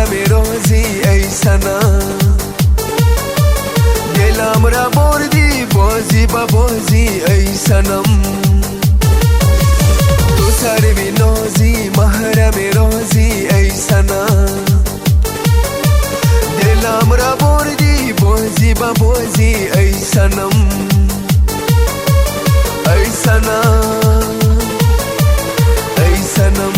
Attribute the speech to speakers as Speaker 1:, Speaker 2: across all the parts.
Speaker 1: محرم رازی ای صنم، دلم را بردی بازی با بازی ای صنم. تو سروی نازی محرم رازی ای صنم، دلم را بردی بازی با بازی ای صنم، ای صنم، ای صنم.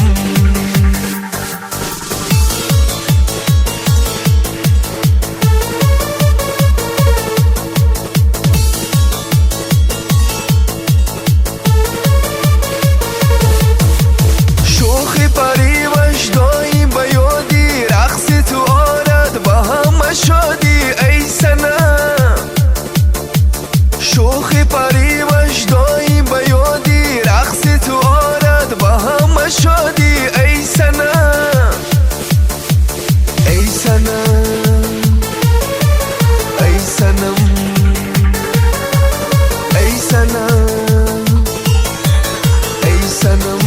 Speaker 1: شوخی پریوش دایم به یادی، رقص تو آرد با همه شادی ای صنم. شوخی پریوش دایم به یادی، رقص تو آرد با همه شادی ای صنم، ای صنم، ای صنم، ای صنم، ای صنم.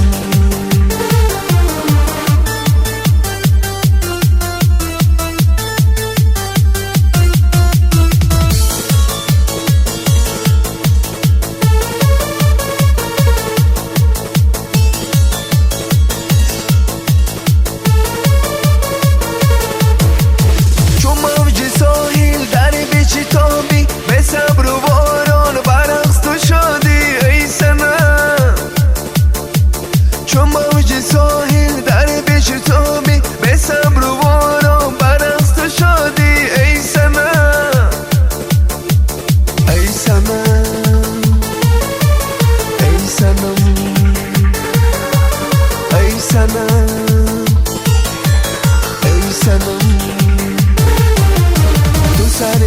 Speaker 1: به صبر و باران برقص تو شادی ای صنم. چون موج ساحل در پیش تابی، به صبر و باران برقص تو شادی ای صنم، ای صنم، ای صنم، ای صنم، ای صنم. تو سر